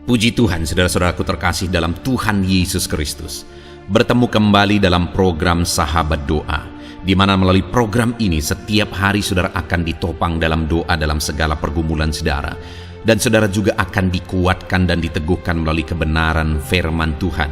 Puji Tuhan, saudara-saudaraku terkasih dalam Tuhan Yesus Kristus. Bertemu kembali dalam program Sahabat Doa, di mana melalui program ini setiap hari saudara akan ditopang dalam doa dalam segala pergumulan saudara. Dan saudara juga akan dikuatkan dan diteguhkan melalui kebenaran firman Tuhan.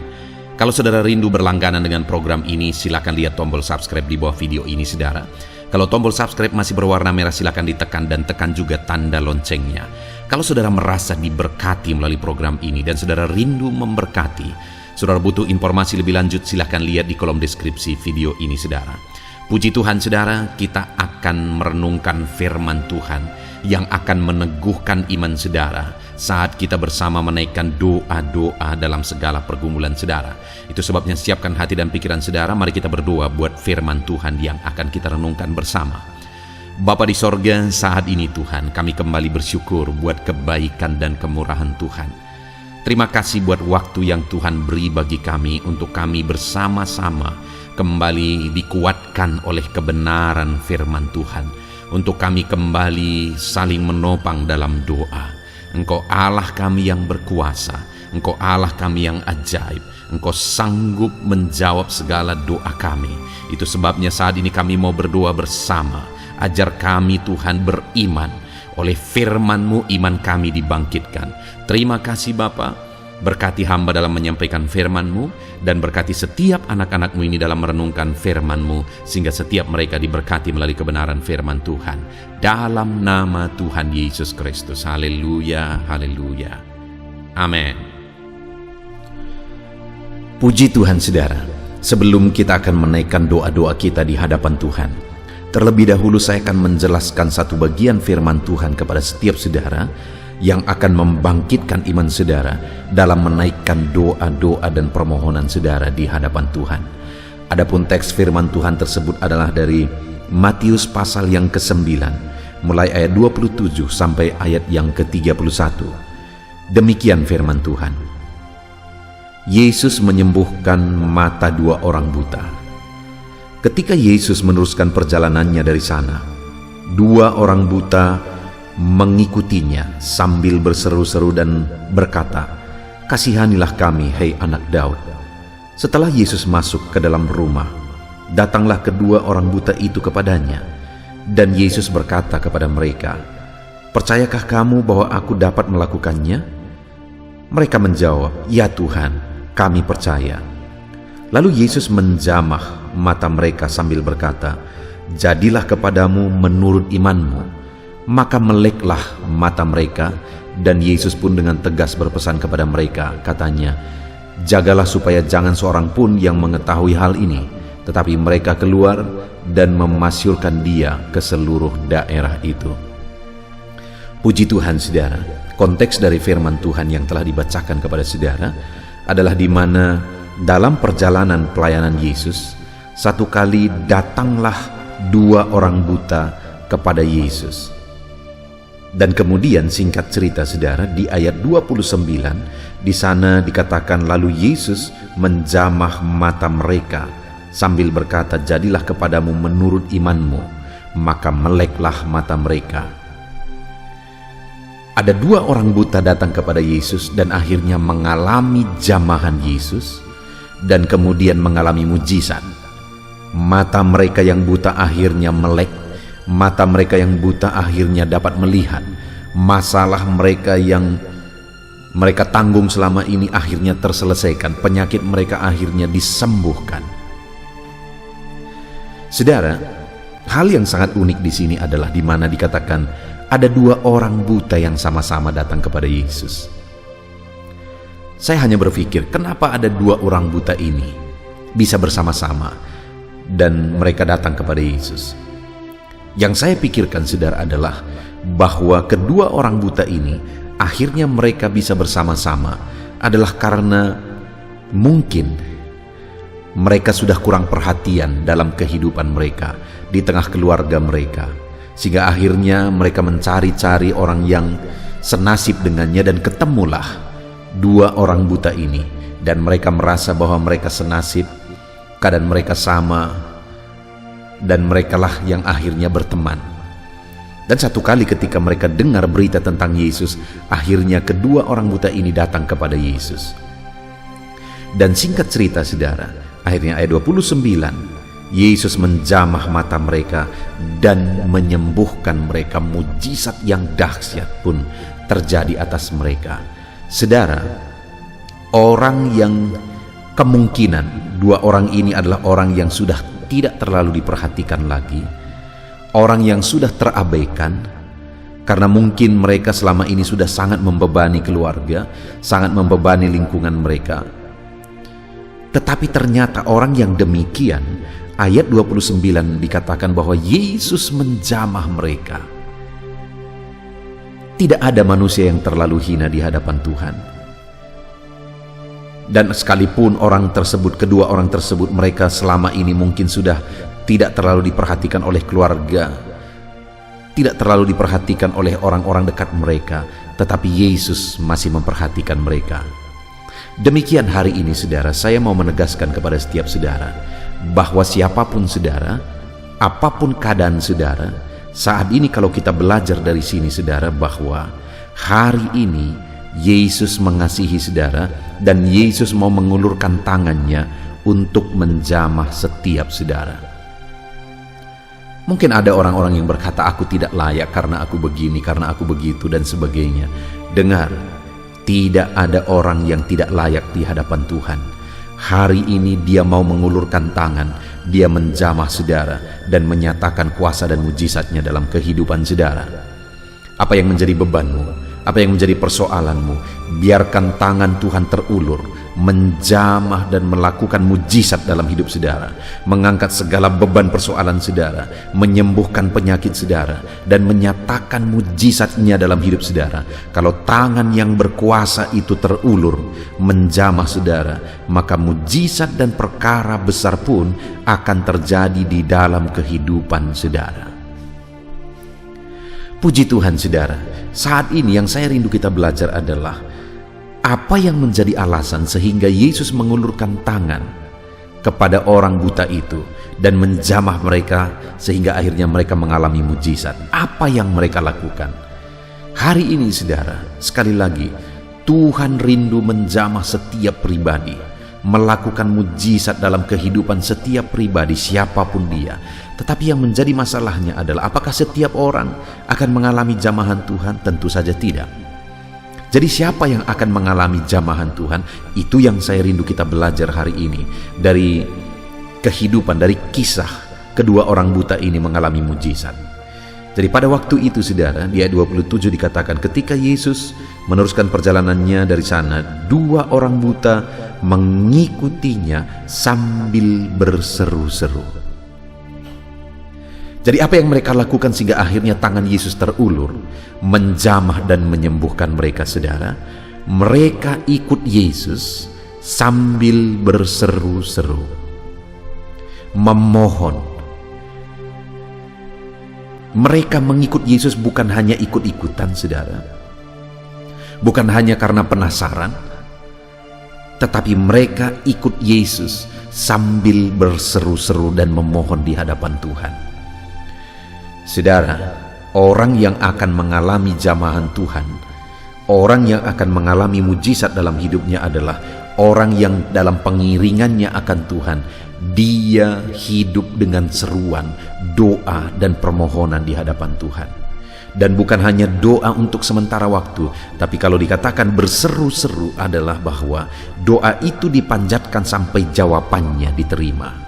Kalau saudara rindu berlangganan dengan program ini, silakan lihat tombol subscribe di bawah video ini saudara. Kalau tombol subscribe masih berwarna merah, silakan ditekan dan tekan juga tanda loncengnya. Kalau saudara merasa diberkati melalui program ini dan saudara rindu memberkati, saudara butuh informasi lebih lanjut, silakan lihat di kolom deskripsi video ini saudara. Puji Tuhan saudara, kita akan merenungkan firman Tuhan yang akan meneguhkan iman saudara saat kita bersama menaikkan doa-doa dalam segala pergumulan saudara. Itu sebabnya siapkan hati dan pikiran saudara, mari kita berdoa buat firman Tuhan yang akan kita renungkan bersama. Bapa di sorga, saat ini Tuhan, kami kembali bersyukur buat kebaikan dan kemurahan Tuhan. Terima kasih buat waktu yang Tuhan beri bagi kami untuk kami bersama-sama kembali dikuatkan oleh kebenaran firman Tuhan. Untuk kami kembali saling menopang dalam doa. Engkau Allah kami yang berkuasa, Engkau Allah kami yang ajaib, Engkau sanggup menjawab segala doa kami. Itu sebabnya saat ini kami mau berdoa bersama. Ajar kami Tuhan beriman. Oleh firman-Mu iman kami dibangkitkan. Terima kasih Bapa. Berkati hamba dalam menyampaikan firman-Mu, dan berkati setiap anak-anak-Mu ini dalam merenungkan firman-Mu, sehingga setiap mereka diberkati melalui kebenaran firman Tuhan. Dalam nama Tuhan Yesus Kristus. Haleluya, haleluya. Amin. Puji Tuhan saudara, sebelum kita akan menaikkan doa-doa kita di hadapan Tuhan, terlebih dahulu saya akan menjelaskan satu bagian firman Tuhan kepada setiap saudara yang akan membangkitkan iman saudara dalam menaikkan doa-doa dan permohonan saudara di hadapan Tuhan. Adapun teks firman Tuhan tersebut adalah dari Matius pasal yang ke-9, mulai ayat 27 sampai ayat yang ke-31. Demikian firman Tuhan. Yesus menyembuhkan mata dua orang buta. Ketika Yesus meneruskan perjalanannya dari sana, dua orang buta mengikutinya sambil berseru-seru dan berkata, "Kasihanilah kami, hai anak Daud." Setelah Yesus masuk ke dalam rumah, datanglah kedua orang buta itu kepadanya, dan Yesus berkata kepada mereka, "Percayakah kamu bahwa aku dapat melakukannya?" Mereka menjawab, "Ya Tuhan, kami percaya." Lalu Yesus menjamah mata mereka sambil berkata, "Jadilah kepadamu menurut imanmu." Maka meleklah mata mereka, dan Yesus pun dengan tegas berpesan kepada mereka, katanya, "Jagalah supaya jangan seorang pun yang mengetahui hal ini." Tetapi mereka keluar dan memasyurkan dia ke seluruh daerah itu. Puji Tuhan saudara, konteks dari firman Tuhan yang telah dibacakan kepada saudara adalah di mana dalam perjalanan pelayanan Yesus, satu kali datanglah dua orang buta kepada Yesus. Dan kemudian singkat cerita saudara, di ayat 29 di sana dikatakan, lalu Yesus menjamah mata mereka sambil berkata, "Jadilah kepadamu menurut imanmu." Maka meleklah mata mereka. Ada dua orang buta datang kepada Yesus dan akhirnya mengalami jamahan Yesus dan kemudian mengalami mujizat. Mata mereka yang buta akhirnya melek. Mata mereka yang buta akhirnya dapat melihat. Masalah mereka yang mereka tanggung selama ini akhirnya terselesaikan. Penyakit mereka akhirnya disembuhkan. Saudara, hal yang sangat unik di sini adalah di mana dikatakan ada dua orang buta yang sama-sama datang kepada Yesus. Saya hanya berpikir, kenapa ada dua orang buta ini bisa bersama-sama dan mereka datang kepada Yesus? Yang saya pikirkan saudara adalah bahwa kedua orang buta ini akhirnya mereka bisa bersama-sama adalah karena mungkin mereka sudah kurang perhatian dalam kehidupan mereka di tengah keluarga mereka, sehingga akhirnya mereka mencari-cari orang yang senasib dengannya dan ketemulah dua orang buta ini, dan mereka merasa bahwa mereka senasib, keadaan mereka sama, dan merekalah yang akhirnya berteman. Dan satu kali ketika mereka dengar berita tentang Yesus, akhirnya kedua orang buta ini datang kepada Yesus. Dan singkat cerita saudara, akhirnya ayat 29, Yesus menjamah mata mereka dan menyembuhkan mereka. Mujizat yang dahsyat pun terjadi atas mereka. Saudara, orang yang kemungkinan dua orang ini adalah orang yang sudah tidak terlalu diperhatikan lagi, orang yang sudah terabaikan, karena mungkin mereka selama ini sudah sangat membebani keluarga, sangat membebani lingkungan mereka. Tetapi ternyata orang yang demikian, ayat 29 dikatakan bahwa Yesus menjamah mereka. Tidak ada manusia yang terlalu hina di hadapan Tuhan. Dan sekalipun kedua orang tersebut mereka selama ini mungkin sudah tidak terlalu diperhatikan oleh keluarga, tidak terlalu diperhatikan oleh orang-orang dekat mereka, tetapi Yesus masih memperhatikan mereka. Demikian hari ini saudara, saya mau menegaskan kepada setiap saudara bahwa siapapun saudara, apapun keadaan saudara, saat ini kalau kita belajar dari sini saudara, bahwa hari ini Yesus mengasihi saudara dan Yesus mau mengulurkan tangannya untuk menjamah setiap saudara. Mungkin ada orang-orang yang berkata, aku tidak layak karena aku begini, karena aku begitu, dan sebagainya. Dengar, tidak ada orang yang tidak layak di hadapan Tuhan. Hari ini Dia mau mengulurkan tangan, Dia menjamah saudara dan menyatakan kuasa dan mujizatnya dalam kehidupan saudara. Apa yang menjadi bebanmu? Apa yang menjadi persoalanmu? Biarkan tangan Tuhan terulur, menjamah dan melakukan mujizat dalam hidup saudara, mengangkat segala beban persoalan saudara, menyembuhkan penyakit saudara, dan menyatakan mujizatnya dalam hidup saudara. Kalau tangan yang berkuasa itu terulur, menjamah saudara, maka mujizat dan perkara besar pun akan terjadi di dalam kehidupan saudara. Puji Tuhan saudara, saat ini yang saya rindu kita belajar adalah apa yang menjadi alasan sehingga Yesus mengulurkan tangan kepada orang buta itu dan menjamah mereka sehingga akhirnya mereka mengalami mujizat. Apa yang mereka lakukan? Hari ini saudara, sekali lagi, Tuhan rindu menjamah setiap pribadi, melakukan mujizat dalam kehidupan setiap pribadi siapapun dia. Tetapi yang menjadi masalahnya adalah apakah setiap orang akan mengalami jamahan Tuhan? Tentu saja tidak. Jadi siapa yang akan mengalami jamahan Tuhan? Itu yang saya rindu kita belajar hari ini dari kehidupan, dari kisah kedua orang buta ini mengalami mujizat. Jadi pada waktu itu saudara, di ayat 27 dikatakan ketika Yesus meneruskan perjalanannya dari sana, dua orang buta mengikutinya sambil berseru-seru. Jadi apa yang mereka lakukan sehingga akhirnya tangan Yesus terulur, menjamah dan menyembuhkan mereka saudara? Mereka ikut Yesus sambil berseru-seru, memohon. Mereka mengikut Yesus bukan hanya ikut-ikutan saudara, bukan hanya karena penasaran, tetapi mereka ikut Yesus sambil berseru-seru dan memohon di hadapan Tuhan. Saudara, orang yang akan mengalami jamahan Tuhan, orang yang akan mengalami mujizat dalam hidupnya adalah orang yang dalam pengiringannya akan Tuhan, dia hidup dengan seruan, doa dan permohonan di hadapan Tuhan. Dan bukan hanya doa untuk sementara waktu, tapi kalau dikatakan berseru-seru adalah bahwa doa itu dipanjatkan sampai jawabannya diterima.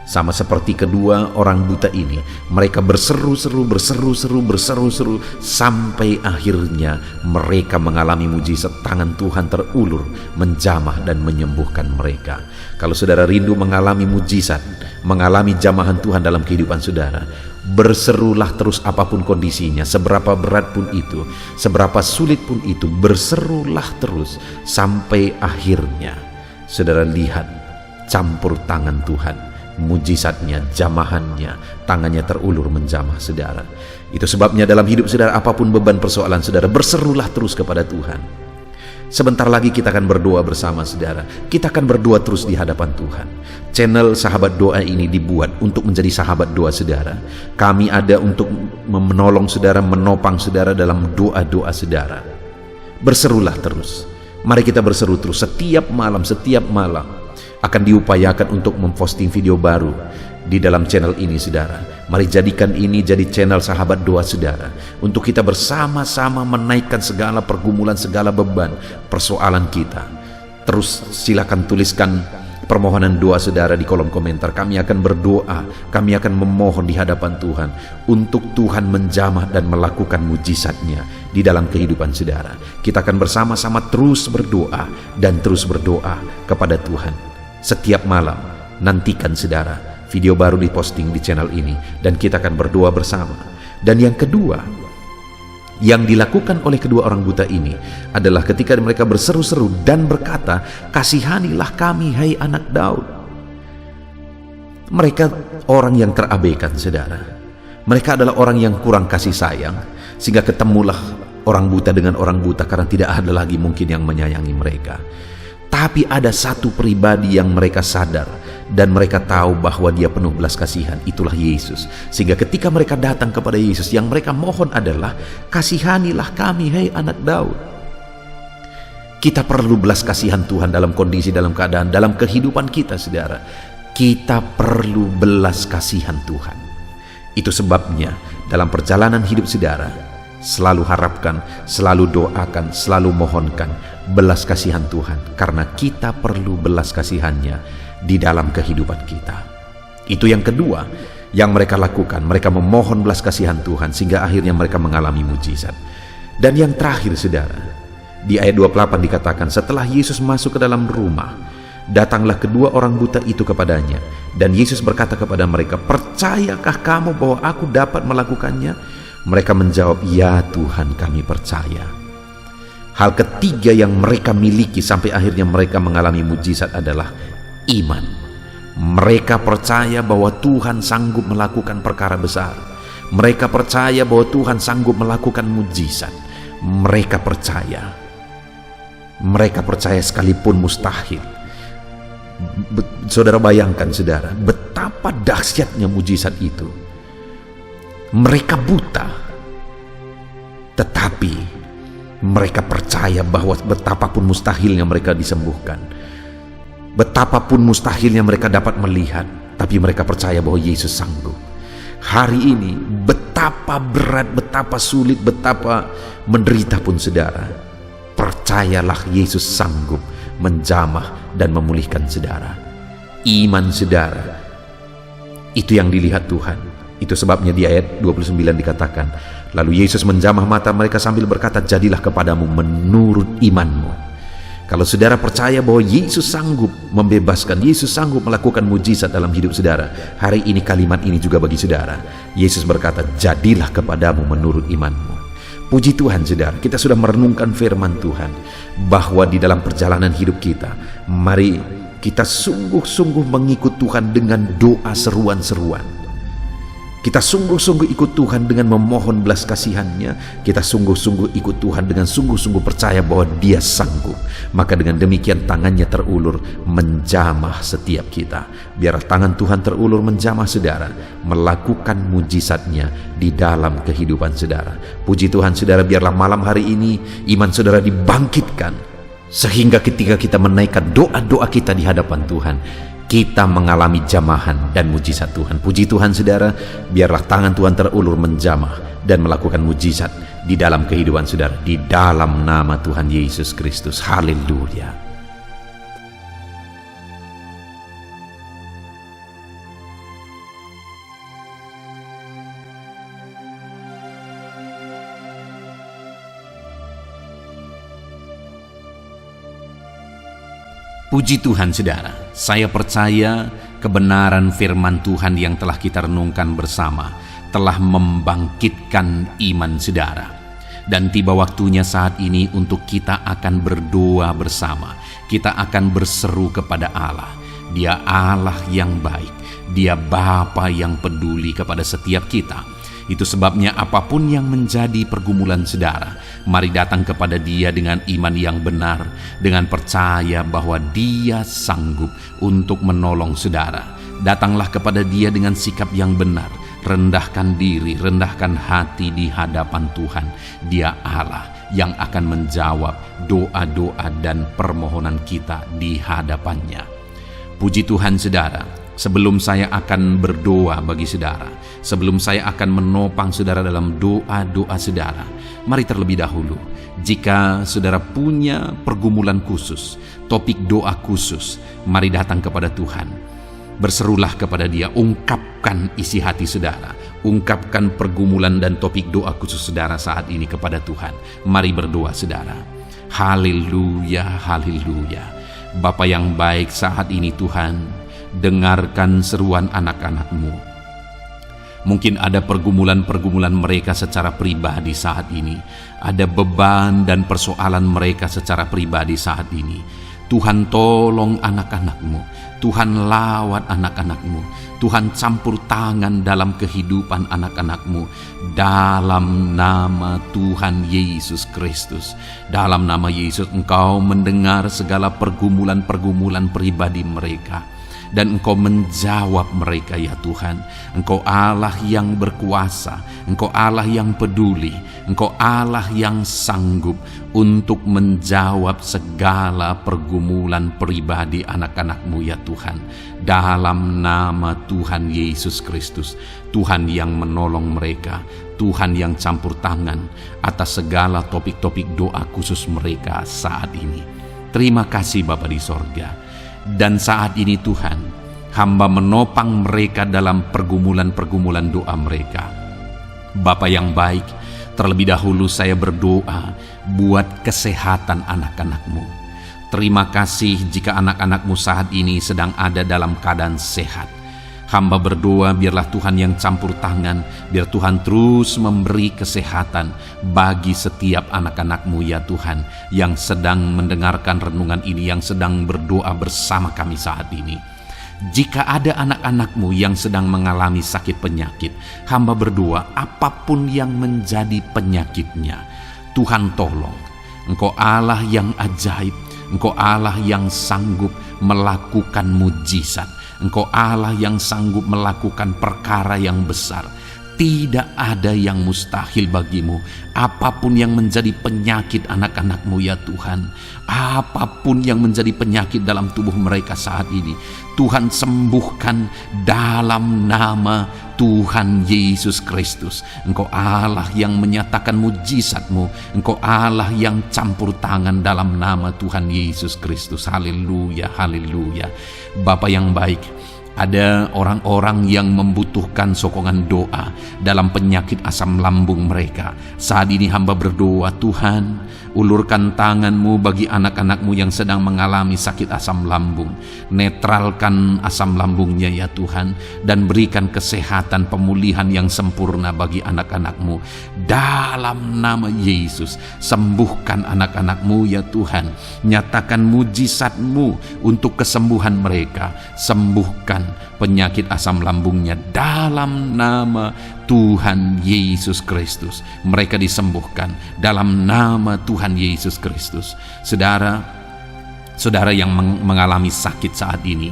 Sama seperti kedua orang buta ini, mereka berseru-seru sampai akhirnya mereka mengalami mujizat, tangan Tuhan terulur, menjamah dan menyembuhkan mereka. Kalau saudara rindu mengalami mujizat, mengalami jamahan Tuhan dalam kehidupan saudara, berserulah terus apapun kondisinya, seberapa berat pun itu, seberapa sulit pun itu, berserulah terus sampai akhirnya saudara lihat campur tangan Tuhan, mujizatnya, jamahannya, tangannya terulur menjamah saudara. Itu sebabnya dalam hidup saudara, apapun beban persoalan saudara, berserulah terus kepada Tuhan. Sebentar lagi kita akan berdoa bersama saudara. Kita akan berdoa terus di hadapan Tuhan. Channel Sahabat Doa ini dibuat untuk menjadi sahabat doa saudara. Kami ada untuk menolong saudara, menopang saudara dalam doa-doa saudara. Berserulah terus. Mari kita berseru terus setiap malam akan diupayakan untuk memposting video baru di dalam channel ini saudara. Mari jadikan ini jadi channel Sahabat Doa saudara, untuk kita bersama-sama menaikkan segala pergumulan, segala beban, persoalan kita. Terus silakan tuliskan permohonan doa saudara di kolom komentar. Kami akan berdoa, kami akan memohon di hadapan Tuhan untuk Tuhan menjamah dan melakukan mujizatnya di dalam kehidupan saudara. Kita akan bersama-sama terus berdoa dan terus berdoa kepada Tuhan. Setiap malam nantikan saudara video baru diposting di channel ini, dan kita akan berdoa bersama. Dan yang kedua yang dilakukan oleh kedua orang buta ini adalah ketika mereka berseru-seru dan berkata, "Kasihanilah kami, hai anak Daud." Mereka orang yang terabaikan saudara. Mereka adalah orang yang kurang kasih sayang, sehingga ketemulah orang buta dengan orang buta karena tidak ada lagi mungkin yang menyayangi mereka. Tapi ada satu pribadi yang mereka sadar dan mereka tahu bahwa dia penuh belas kasihan, itulah Yesus. Sehingga ketika mereka datang kepada Yesus, yang mereka mohon adalah, "Kasihanilah kami, hai anak Daud." Kita perlu belas kasihan Tuhan dalam kondisi, dalam keadaan, dalam kehidupan kita saudara. Kita perlu belas kasihan Tuhan. Itu sebabnya dalam perjalanan hidup saudara, selalu harapkan, selalu doakan, selalu mohonkan belas kasihan Tuhan, karena kita perlu belas kasihannya di dalam kehidupan kita. Itu yang kedua yang mereka lakukan. Mereka memohon belas kasihan Tuhan sehingga akhirnya mereka mengalami mujizat. Dan yang terakhir saudara, di ayat 28 dikatakan, setelah Yesus masuk ke dalam rumah, datanglah kedua orang buta itu kepadanya, dan Yesus berkata kepada mereka, "Percayakah kamu bahwa aku dapat melakukannya?" Mereka menjawab, "Ya Tuhan, kami percaya." Hal ketiga yang mereka miliki sampai akhirnya mereka mengalami mujizat adalah iman. Mereka percaya bahwa Tuhan sanggup melakukan perkara besar. Mereka percaya bahwa Tuhan sanggup melakukan mujizat. Mereka percaya sekalipun mustahil. Saudara bayangkan saudara, betapa dahsyatnya mujizat itu. Mereka buta, tetapi mereka percaya bahwa betapapun mustahilnya mereka disembuhkan, betapapun mustahilnya mereka dapat melihat, tapi mereka percaya bahwa Yesus sanggup. Hari ini betapa berat, betapa sulit, betapa menderita pun saudara, percayalah Yesus sanggup menjamah dan memulihkan saudara. Iman saudara, itu yang dilihat Tuhan. Itu sebabnya di ayat 29 dikatakan, lalu Yesus menjamah mata mereka sambil berkata, "Jadilah kepadamu menurut imanmu." Kalau saudara percaya bahwa Yesus sanggup membebaskan, Yesus sanggup melakukan mujizat dalam hidup saudara, hari ini kalimat ini juga bagi saudara. Yesus berkata, "Jadilah kepadamu menurut imanmu." Puji Tuhan saudara, kita sudah merenungkan firman Tuhan bahwa di dalam perjalanan hidup kita, mari kita sungguh-sungguh mengikut Tuhan dengan doa seruan-seruan. Kita sungguh-sungguh ikut Tuhan dengan memohon belas kasihannya. Kita sungguh-sungguh ikut Tuhan dengan sungguh-sungguh percaya bahwa Dia sanggup. Maka dengan demikian tangannya terulur menjamah setiap kita. Biar tangan Tuhan terulur menjamah saudara, melakukan mujizatnya di dalam kehidupan saudara. Puji Tuhan saudara, biarlah malam hari ini iman saudara dibangkitkan, sehingga ketika kita menaikkan doa-doa kita di hadapan Tuhan, kita mengalami jamahan dan mujizat Tuhan. Puji Tuhan saudara, biarlah tangan Tuhan terulur menjamah dan melakukan mujizat di dalam kehidupan saudara, di dalam nama Tuhan Yesus Kristus. Haleluya. Puji Tuhan saudara, saya percaya kebenaran firman Tuhan yang telah kita renungkan bersama telah membangkitkan iman saudara. Dan tiba waktunya saat ini untuk kita akan berdoa bersama. Kita akan berseru kepada Allah. Dia Allah yang baik. Dia Bapa yang peduli kepada setiap kita. Itu sebabnya apapun yang menjadi pergumulan saudara, mari datang kepada Dia dengan iman yang benar, dengan percaya bahwa Dia sanggup untuk menolong saudara. Datanglah kepada Dia dengan sikap yang benar, rendahkan diri, rendahkan hati di hadapan Tuhan. Dia Allah yang akan menjawab doa-doa dan permohonan kita di hadapannya. Puji Tuhan saudara, sebelum saya akan berdoa bagi saudara, sebelum saya akan menopang saudara dalam doa-doa saudara, mari terlebih dahulu, jika saudara punya pergumulan khusus, topik doa khusus, mari datang kepada Tuhan. Berserulah kepada Dia, ungkapkan isi hati saudara, ungkapkan pergumulan dan topik doa khusus saudara saat ini kepada Tuhan. Mari berdoa saudara. Haleluya, haleluya. Bapa yang baik, saat ini Tuhan, dengarkan seruan anak-anak-Mu. Mungkin ada pergumulan-pergumulan mereka secara pribadi saat ini. Ada beban dan persoalan mereka secara pribadi saat ini. Tuhan tolong anak-anak-Mu. Tuhan lawat anak-anak-Mu. Tuhan campur tangan dalam kehidupan anak-anak-Mu. Dalam nama Tuhan Yesus Kristus. Dalam nama Yesus Engkau mendengar segala pergumulan-pergumulan pribadi mereka. Dan Engkau menjawab mereka ya Tuhan. Engkau Allah yang berkuasa, Engkau Allah yang peduli, Engkau Allah yang sanggup untuk menjawab segala pergumulan pribadi anak-anak-Mu ya Tuhan. Dalam nama Tuhan Yesus Kristus, Tuhan yang menolong mereka, Tuhan yang campur tangan atas segala topik-topik doa khusus mereka saat ini. Terima kasih Bapa di sorga. Dan saat ini Tuhan, hamba menopang mereka dalam pergumulan-pergumulan doa mereka. Bapa yang baik, terlebih dahulu saya berdoa buat kesehatan anak-anak-Mu. Terima kasih jika anak-anak-Mu saat ini sedang ada dalam keadaan sehat. Hamba berdoa biarlah Tuhan yang campur tangan, biar Tuhan terus memberi kesehatan bagi setiap anak-anak-Mu ya Tuhan, yang sedang mendengarkan renungan ini, yang sedang berdoa bersama kami saat ini. Jika ada anak-anak-Mu yang sedang mengalami sakit penyakit, hamba berdoa apapun yang menjadi penyakitnya, Tuhan tolong. Engkau Allah yang ajaib, Engkau Allah yang sanggup melakukan mujizat. Engkau Allah yang sanggup melakukan perkara yang besar. Tidak ada yang mustahil bagimu. Apapun yang menjadi penyakit anak-anak-Mu ya Tuhan, apapun yang menjadi penyakit dalam tubuh mereka saat ini, Tuhan sembuhkan dalam nama Tuhan Yesus Kristus. Engkau Allah yang menyatakan mujizat-Mu, Engkau Allah yang campur tangan dalam nama Tuhan Yesus Kristus. Haleluya, haleluya. Bapa yang baik, ada orang-orang yang membutuhkan sokongan doa dalam penyakit asam lambung mereka. Saat ini hamba berdoa, Tuhan, ulurkan tangan-Mu bagi anak-anak-Mu yang sedang mengalami sakit asam lambung. Netralkan asam lambungnya ya Tuhan, dan berikan kesehatan pemulihan yang sempurna bagi anak-anak-Mu. Dalam nama Yesus, sembuhkan anak-anak-Mu ya Tuhan. Nyatakan mujizat-Mu untuk kesembuhan mereka. Sembuhkan penyakit asam lambungnya dalam nama Tuhan Yesus Kristus. Mereka disembuhkan dalam nama Tuhan Yesus Kristus. Saudara yang mengalami sakit saat ini,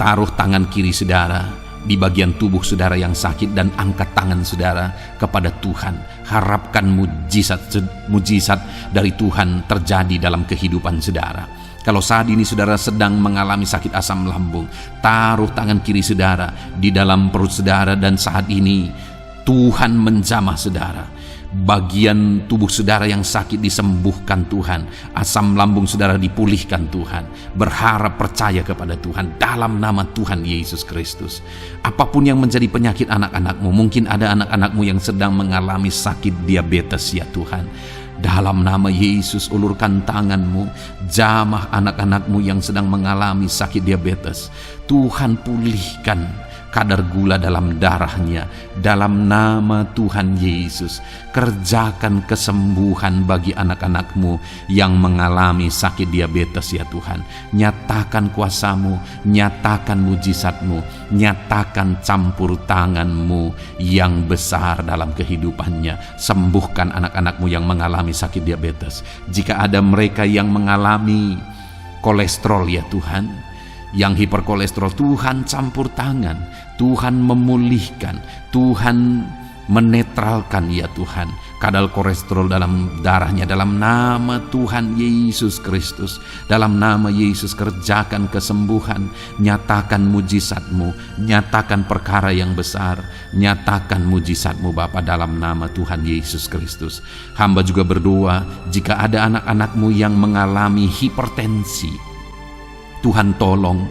taruh tangan kiri saudara di bagian tubuh saudara yang sakit dan angkat tangan saudara kepada Tuhan. Harapkan mujizat dari Tuhan terjadi dalam kehidupan saudara. Kalau saat ini saudara sedang mengalami sakit asam lambung, taruh tangan kiri saudara di dalam perut saudara, dan saat ini Tuhan menjamah saudara. Bagian tubuh saudara yang sakit disembuhkan Tuhan. Asam lambung saudara dipulihkan Tuhan. Berharap, percaya kepada Tuhan dalam nama Tuhan Yesus Kristus. Apapun yang menjadi penyakit anak-anak-Mu, mungkin ada anak-anak-Mu yang sedang mengalami sakit diabetes ya Tuhan. Dalam nama Yesus, ulurkan tangan-Mu, jamah anak-anak-Mu yang sedang mengalami sakit diabetes. Tuhan pulihkan kadar gula dalam darahnya. Dalam nama Tuhan Yesus, kerjakan kesembuhan bagi anak-anak-Mu yang mengalami sakit diabetes ya Tuhan. Nyatakan kuasa-Mu, nyatakan mujizat-Mu, nyatakan campur tangan-Mu yang besar dalam kehidupannya. Sembuhkan anak-anak-Mu yang mengalami sakit diabetes. Jika ada mereka yang mengalami kolesterol ya Tuhan, yang hiperkolesterol, Tuhan campur tangan, Tuhan memulihkan, Tuhan menetralkan ya Tuhan kadar kolesterol dalam darahnya. Dalam nama Tuhan Yesus Kristus, dalam nama Yesus kerjakan kesembuhan, nyatakan mujizat-Mu, nyatakan perkara yang besar, nyatakan mujizat-Mu Bapa, dalam nama Tuhan Yesus Kristus. Hamba juga berdoa jika ada anak-anak-Mu yang mengalami hipertensi, Tuhan tolong,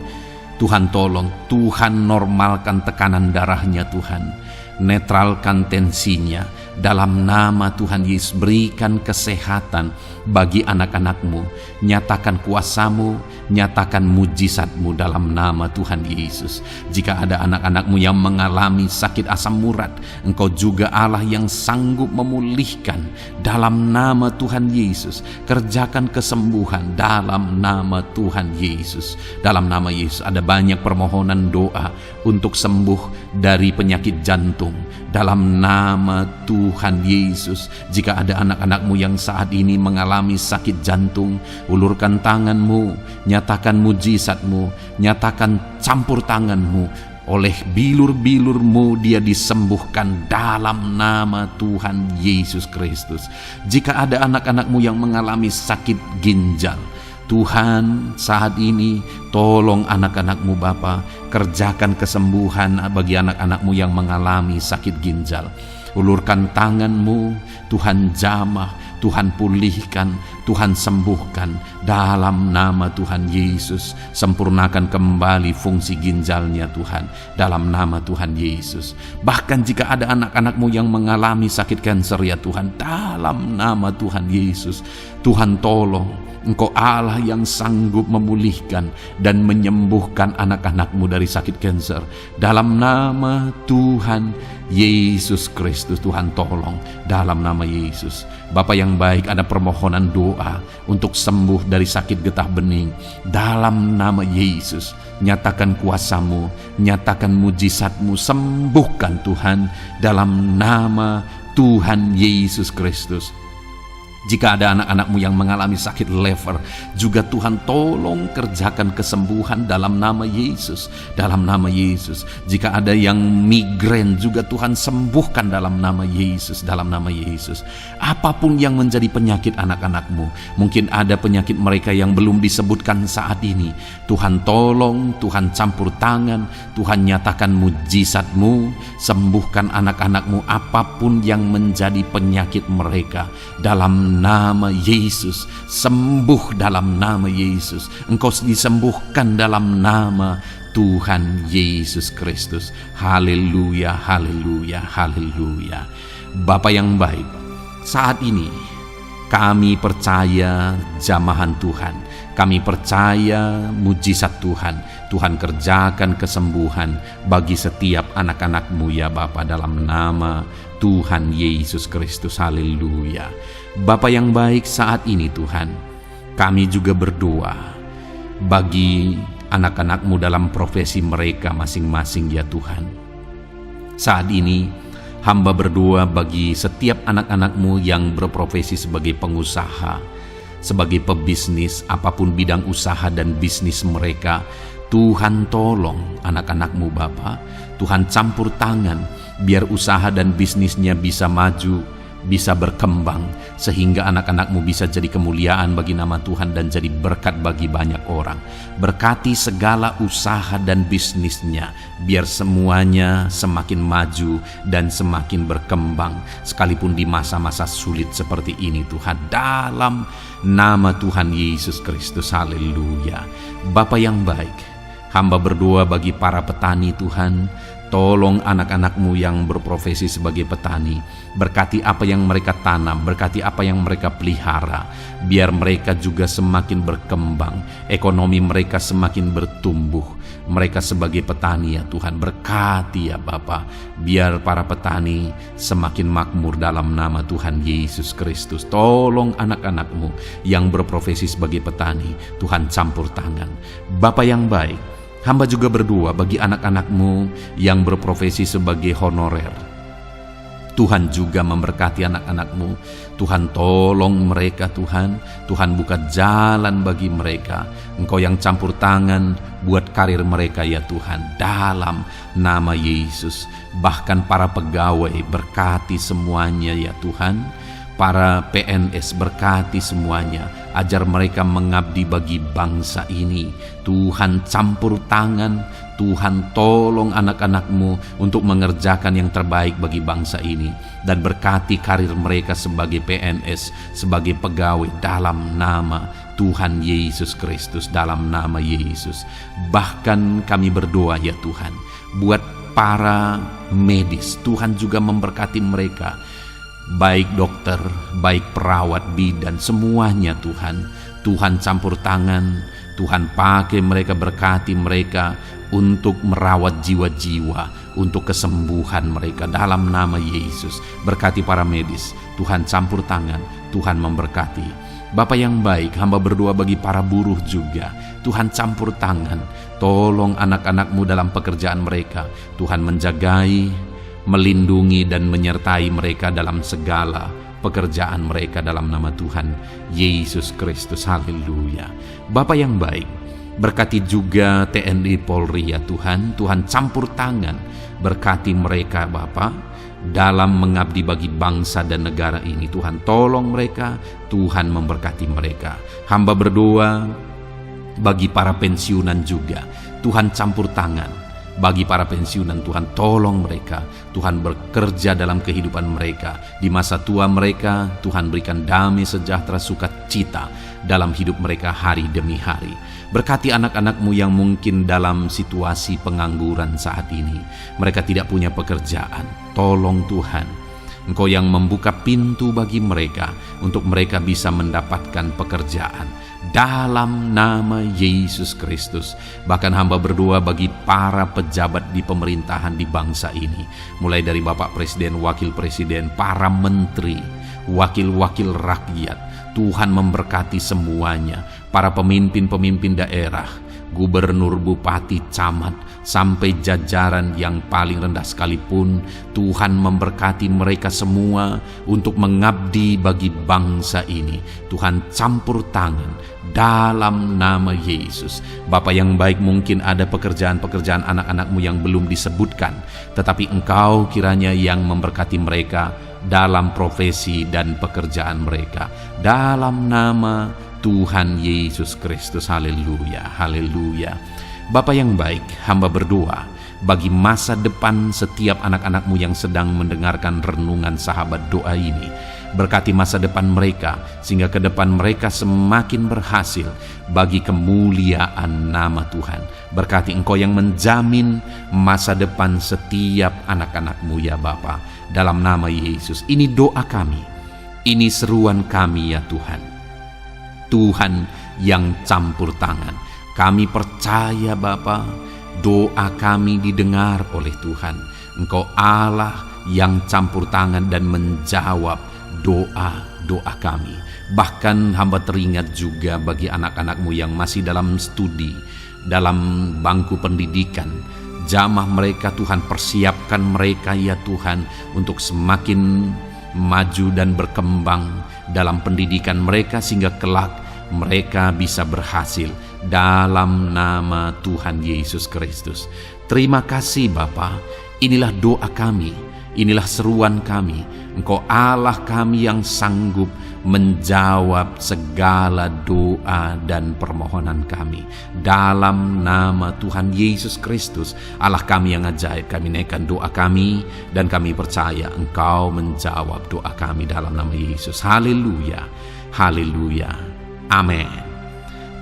Tuhan tolong, Tuhan normalkan tekanan darahnya Tuhan, netralkan tensinya, dalam nama Tuhan Yesus. Berikan kesehatan bagi anak-anak-Mu, nyatakan kuasa-Mu, nyatakan mujizat-Mu dalam nama Tuhan Yesus. Jika ada anak-anak-Mu yang mengalami sakit asam urat, Engkau juga Allah yang sanggup memulihkan, dalam nama Tuhan Yesus. Kerjakan kesembuhan dalam nama Tuhan Yesus. Dalam nama Yesus ada banyak permohonan doa untuk sembuh dari penyakit jantung, dalam nama Tuhan Yesus. Jika ada anak-anak-Mu yang saat ini mengalami sakit jantung, ulurkan tangan-Mu, nyatakan mujizat-Mu, nyatakan campur tangan-Mu. Oleh bilur-bilur-Mu dia disembuhkan dalam nama Tuhan Yesus Kristus. Jika ada anak-anak-Mu yang mengalami sakit ginjal, Tuhan saat ini tolong anak-anak-Mu Bapa, kerjakan kesembuhan bagi anak-anak-Mu yang mengalami sakit ginjal. Ulurkan tangan-Mu, Tuhan jamah, Tuhan pulihkan, Tuhan sembuhkan dalam nama Tuhan Yesus. Sempurnakan kembali fungsi ginjalnya Tuhan, dalam nama Tuhan Yesus. Bahkan jika ada anak-anak-Mu yang mengalami sakit kanker ya Tuhan, dalam nama Tuhan Yesus, Tuhan tolong. Engkau Allah yang sanggup memulihkan dan menyembuhkan anak-anak-Mu dari sakit kanker. Dalam nama Tuhan Yesus Kristus, Tuhan tolong dalam nama Yesus. Bapa yang baik, ada permohonan doa untuk sembuh dari sakit getah bening. Dalam nama Yesus, nyatakan kuasa-Mu, nyatakan mujizat-Mu, sembuhkan Tuhan dalam nama Tuhan Yesus Kristus. Jika ada anak-anak-Mu yang mengalami sakit lever, juga Tuhan tolong kerjakan kesembuhan dalam nama Yesus. Dalam nama Yesus. Jika ada yang migrain, juga Tuhan sembuhkan dalam nama Yesus. Dalam nama Yesus. Apapun yang menjadi penyakit anak-anak-Mu, mungkin ada penyakit mereka yang belum disebutkan saat ini, Tuhan tolong, Tuhan campur tangan, Tuhan nyatakan mujizat-Mu, sembuhkan anak-anak-Mu apapun yang menjadi penyakit mereka. Dalam nama Yesus, sembuh dalam nama Yesus. Engkau disembuhkan dalam nama Tuhan Yesus Kristus. Haleluya, haleluya, haleluya. Bapa yang baik, saat ini kami percaya jamahan Tuhan, kami percaya mujizat Tuhan. Tuhan kerjakan kesembuhan bagi setiap anak-anak-Mu ya Bapa, dalam nama Tuhan Yesus Kristus. Haleluya. Bapa yang baik, saat ini Tuhan, kami juga berdoa bagi anak-anak-Mu dalam profesi mereka masing-masing ya Tuhan. Saat ini hamba berdoa bagi setiap anak-anak-Mu yang berprofesi sebagai pengusaha, sebagai pebisnis, apapun bidang usaha dan bisnis mereka. Tuhan tolong anak-anak-Mu Bapa, Tuhan campur tangan biar usaha dan bisnisnya bisa maju, bisa berkembang, sehingga anak-anak-Mu bisa jadi kemuliaan bagi nama Tuhan dan jadi berkat bagi banyak orang. Berkati segala usaha dan bisnisnya, biar semuanya semakin maju dan semakin berkembang, sekalipun di masa-masa sulit seperti ini Tuhan, dalam nama Tuhan Yesus Kristus. Haleluya. Bapa yang baik, hamba berdoa bagi para petani Tuhan, Tolong anak-anak-Mu yang berprofesi sebagai petani, berkati apa yang mereka tanam, berkati apa yang mereka pelihara, biar mereka juga semakin berkembang, ekonomi mereka semakin bertumbuh. Mereka sebagai petani ya Tuhan, berkati ya Bapa, biar para petani semakin makmur dalam nama Tuhan Yesus Kristus. Tolong anak-anak-Mu yang berprofesi sebagai petani, Tuhan campur tangan. Bapa yang baik, hamba juga berdoa bagi anak-anak-Mu yang berprofesi sebagai honorer. Tuhan juga memberkati anak-anak-Mu. Tuhan tolong mereka Tuhan. Tuhan buka jalan bagi mereka. Engkau yang campur tangan buat karir mereka ya Tuhan. Dalam nama Yesus. Bahkan para pegawai berkati semuanya ya Tuhan. Para PNS berkati semuanya, ajar mereka mengabdi bagi bangsa ini. Tuhan campur tangan, Tuhan tolong anak-anak-Mu untuk mengerjakan yang terbaik bagi bangsa ini. Dan berkati karir mereka sebagai PNS, sebagai pegawai dalam nama Tuhan Yesus Kristus, dalam nama Yesus. Bahkan kami berdoa ya Tuhan, buat para medis, Tuhan juga memberkati mereka. Baik dokter, baik perawat, bidan, semuanya Tuhan. Tuhan campur tangan, Tuhan pakai mereka, berkati mereka untuk merawat jiwa-jiwa, untuk kesembuhan mereka dalam nama Yesus. Berkati para medis, Tuhan campur tangan, Tuhan memberkati. Bapa yang baik, hamba berdoa bagi para buruh juga. Tuhan campur tangan, tolong anak-anak-Mu dalam pekerjaan mereka. Tuhan menjagai, melindungi dan menyertai mereka dalam segala pekerjaan mereka dalam nama Tuhan Yesus Kristus. Haleluya. Bapa yang baik, berkati juga TNI Polri ya Tuhan. Tuhan campur tangan, berkati mereka Bapa dalam mengabdi bagi bangsa dan negara ini. Tuhan tolong mereka, Tuhan memberkati mereka. Hamba berdoa bagi para pensiunan juga. Tuhan campur tangan. Bagi para pensiunan, Tuhan tolong mereka. Tuhan bekerja dalam kehidupan mereka. Di masa tua mereka, Tuhan berikan damai sejahtera sukacita dalam hidup mereka hari demi hari. Berkati anak-anak-Mu yang mungkin dalam situasi pengangguran saat ini. Mereka tidak punya pekerjaan. Tolong Tuhan, Engkau yang membuka pintu bagi mereka untuk mereka bisa mendapatkan pekerjaan. Dalam nama Yesus Kristus. Bahkan hamba berdoa bagi para pejabat di pemerintahan di bangsa ini, mulai dari Bapak Presiden, Wakil Presiden, para menteri, wakil-wakil rakyat. Tuhan memberkati semuanya, para pemimpin-pemimpin daerah, gubernur, bupati, camat, sampai jajaran yang paling rendah sekalipun. Tuhan memberkati mereka semua untuk mengabdi bagi bangsa ini. Tuhan campur tangan dalam nama Yesus. Bapa yang baik, mungkin ada pekerjaan-pekerjaan anak-anak-Mu yang belum disebutkan, tetapi Engkau kiranya yang memberkati mereka dalam profesi dan pekerjaan mereka. Dalam nama Tuhan Yesus Kristus. Haleluya, haleluya. Bapa yang baik, hamba berdoa bagi masa depan setiap anak-anak-Mu yang sedang mendengarkan renungan sahabat doa ini. Berkati masa depan mereka, sehingga ke depan mereka semakin berhasil bagi kemuliaan nama Tuhan. Berkati Engkau yang menjamin masa depan setiap anak-anak-Mu ya Bapa. Dalam nama Yesus, ini doa kami, ini seruan kami ya Tuhan. Tuhan yang campur tangan. Kami percaya Bapa, doa kami didengar oleh Tuhan. Engkau Allah yang campur tangan dan menjawab doa-doa kami. Bahkan hamba teringat juga bagi anak-anak-Mu yang masih dalam studi, dalam bangku pendidikan. Jamah mereka Tuhan, persiapkan mereka ya Tuhan untuk semakin maju dan berkembang dalam pendidikan mereka, sehingga kelak mereka bisa berhasil dalam nama Tuhan Yesus Kristus. Terima kasih Bapa. Inilah doa kami, inilah seruan kami. Engkau Allah kami yang sanggup menjawab segala doa dan permohonan kami. Dalam nama Tuhan Yesus Kristus, Allah kami yang ajaib, kami naikkan doa kami dan kami percaya Engkau menjawab doa kami dalam nama Yesus. Haleluya, haleluya, amin.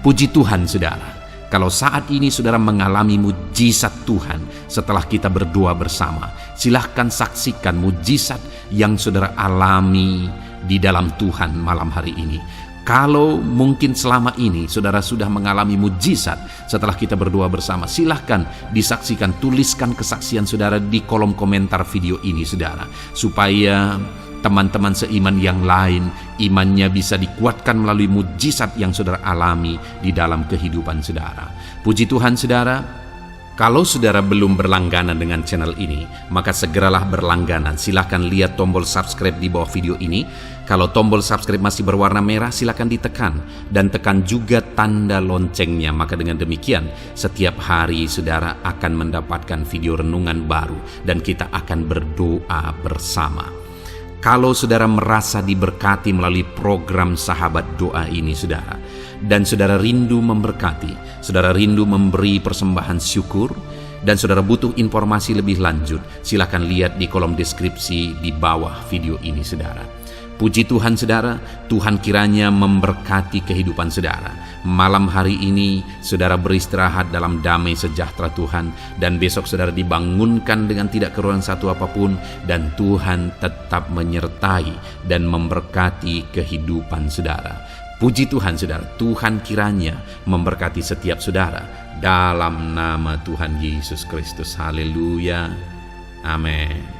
Puji Tuhan saudara. Kalau saat ini saudara mengalami mujizat Tuhan, setelah kita berdoa bersama. Silahkan saksikan mujizat yang saudara alami di dalam Tuhan malam hari ini. Kalau mungkin selama ini saudara sudah mengalami mujizat setelah kita berdoa bersama, silahkan disaksikan, tuliskan kesaksian saudara di kolom komentar video ini saudara, supaya teman-teman seiman yang lain imannya bisa dikuatkan melalui mujizat yang saudara alami di dalam kehidupan saudara. Puji Tuhan saudara. Kalau saudara belum berlangganan dengan channel ini, maka segeralah berlangganan. Silahkan lihat tombol subscribe di bawah video ini. Kalau tombol subscribe masih berwarna merah, silahkan ditekan. Dan tekan juga tanda loncengnya. Maka dengan demikian, setiap hari saudara akan mendapatkan video renungan baru. Dan kita akan berdoa bersama. Kalau saudara merasa diberkati melalui program Sahabat Doa ini saudara, dan saudara rindu memberkati, saudara rindu memberi persembahan syukur, dan saudara butuh informasi lebih lanjut, silakan lihat di kolom deskripsi di bawah video ini saudara. Puji Tuhan saudara, Tuhan kiranya memberkati kehidupan saudara. Malam hari ini saudara beristirahat dalam damai sejahtera Tuhan, dan besok saudara dibangunkan dengan tidak kekurangan satu apapun, dan Tuhan tetap menyertai dan memberkati kehidupan saudara. Puji Tuhan saudara, Tuhan kiranya memberkati setiap saudara dalam nama Tuhan Yesus Kristus. Haleluya. Amin.